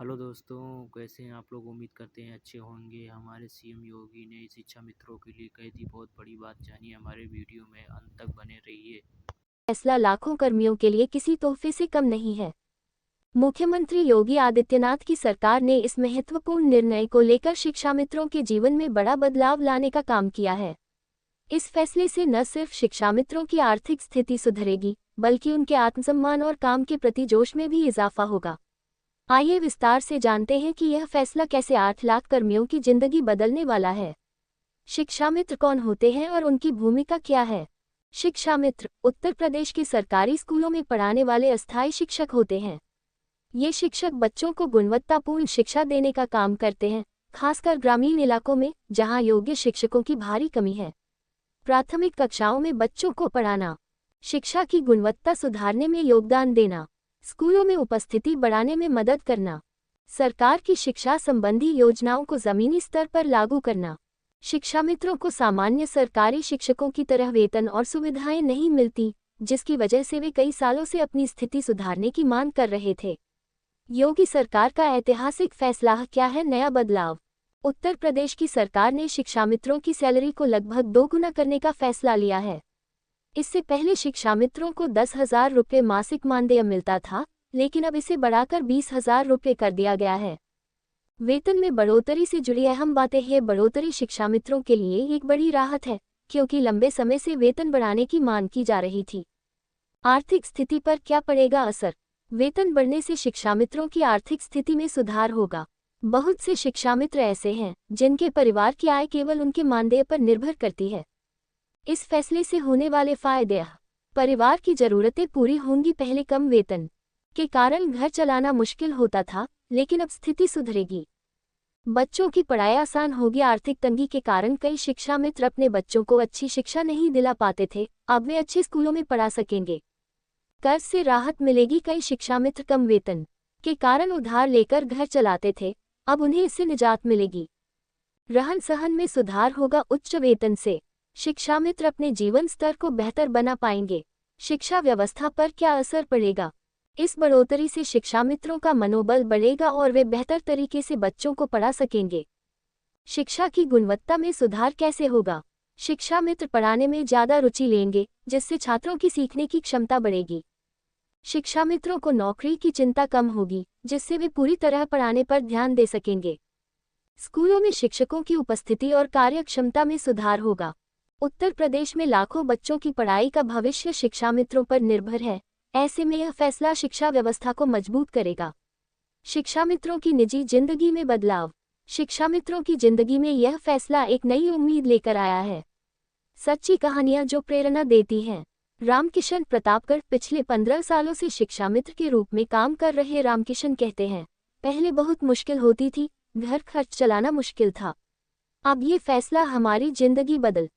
Hello दोस्तों, कैसे हैं आप लोग। उम्मीद करते हैं अच्छे होंगे। हमारे सीएम योगी ने शिक्षा मित्रों के लिए कही थी बहुत बड़ी बात। जानिए हमारे वीडियो में, अंत तक बने रहिए। फैसला लाखों कर्मियों के लिए किसी तोहफे से कम नहीं है। मुख्यमंत्री योगी आदित्यनाथ की सरकार ने इस महत्वपूर्ण निर्णय को लेकर शिक्षा मित्रों के जीवन में बड़ा बदलाव लाने का काम किया है। इस फैसले से न सिर्फ शिक्षा मित्रों की आर्थिक स्थिति सुधरेगी, बल्कि उनके आत्मसम्मान और काम के प्रति जोश में भी इजाफा होगा। आइए विस्तार से जानते हैं कि यह फैसला कैसे 8 लाख कर्मियों की जिंदगी बदलने वाला है। शिक्षा मित्र कौन होते हैं और उनकी भूमिका क्या है? शिक्षा मित्र उत्तर प्रदेश के सरकारी स्कूलों में पढ़ाने वाले अस्थायी शिक्षक होते हैं। ये शिक्षक बच्चों को गुणवत्तापूर्ण शिक्षा देने का काम करते हैं, खासकर ग्रामीण इलाकों में जहां योग्य शिक्षकों की भारी कमी है। प्राथमिक कक्षाओं में बच्चों को पढ़ाना, शिक्षा की गुणवत्ता सुधारने में योगदान देना, स्कूलों में उपस्थिति बढ़ाने में मदद करना, सरकार की शिक्षा संबंधी योजनाओं को जमीनी स्तर पर लागू करना। शिक्षा मित्रों को सामान्य सरकारी शिक्षकों की तरह वेतन और सुविधाएं नहीं मिलती, जिसकी वजह से वे कई सालों से अपनी स्थिति सुधारने की मांग कर रहे थे। योगी सरकार का ऐतिहासिक फैसला क्या है? नया बदलाव। उत्तर प्रदेश की सरकार ने शिक्षा मित्रों की सैलरी को लगभग दोगुना करने का फैसला लिया है। इससे पहले शिक्षा मित्रों को 10,000 रुपये मासिक मानदेय मिलता था, लेकिन अब इसे बढ़ाकर 20,000 रुपये कर दिया गया है। वेतन में बढ़ोतरी से जुड़ी अहम बातें हैं। बढ़ोतरी शिक्षा मित्रों के लिए एक बड़ी राहत है, क्योंकि लंबे समय से वेतन बढ़ाने की मांग की जा रही थी। आर्थिक स्थिति पर क्या पड़ेगा असर? वेतन बढ़ने से शिक्षा मित्रों की आर्थिक स्थिति में सुधार होगा। बहुत से शिक्षा मित्र ऐसे हैं जिनके परिवार की आय केवल उनके मानदेय पर निर्भर करती है। इस फैसले से होने वाले फायदे: परिवार की जरूरतें पूरी होंगी। पहले कम वेतन के कारण घर चलाना मुश्किल होता था, लेकिन अब स्थिति सुधरेगी। बच्चों की पढ़ाई आसान होगी। आर्थिक तंगी के कारण कई शिक्षा मित्र अपने बच्चों को अच्छी शिक्षा नहीं दिला पाते थे, अब वे अच्छे स्कूलों में पढ़ा सकेंगे। कर्ज से राहत मिलेगी। कई शिक्षा मित्र कम वेतन के कारण उधार लेकर घर चलाते थे, अब उन्हें इससे निजात मिलेगी। रहन सहन में सुधार होगा। उच्च वेतन से शिक्षा मित्र अपने जीवन स्तर को बेहतर बना पाएंगे। शिक्षा व्यवस्था पर क्या असर पड़ेगा? इस बढ़ोतरी से शिक्षा मित्रों का मनोबल बढ़ेगा और वे बेहतर तरीके से बच्चों को पढ़ा सकेंगे। शिक्षा की गुणवत्ता में सुधार कैसे होगा? शिक्षा मित्र पढ़ाने में ज़्यादा रुचि लेंगे, जिससे छात्रों की सीखने की क्षमता बढ़ेगी। शिक्षा मित्रों को नौकरी की चिंता कम होगी, जिससे वे पूरी तरह पढ़ाने पर ध्यान दे सकेंगे। स्कूलों में शिक्षकों की उपस्थिति और कार्यक्षमता में सुधार होगा। उत्तर प्रदेश में लाखों बच्चों की पढ़ाई का भविष्य शिक्षा मित्रों पर निर्भर है। ऐसे में यह फैसला शिक्षा व्यवस्था को मजबूत करेगा। शिक्षा मित्रों की निजी जिंदगी में बदलाव। शिक्षा मित्रों की जिंदगी में यह फैसला एक नई उम्मीद लेकर आया है। सच्ची कहानियां जो प्रेरणा देती हैं। रामकिशन प्रतापगढ़ पिछले 15 सालों से शिक्षा मित्र के रूप में काम कर रहे रामकिशन कहते हैं, पहले बहुत मुश्किल होती थी, घर खर्च चलाना मुश्किल था। अब ये फैसला हमारी जिंदगी बदल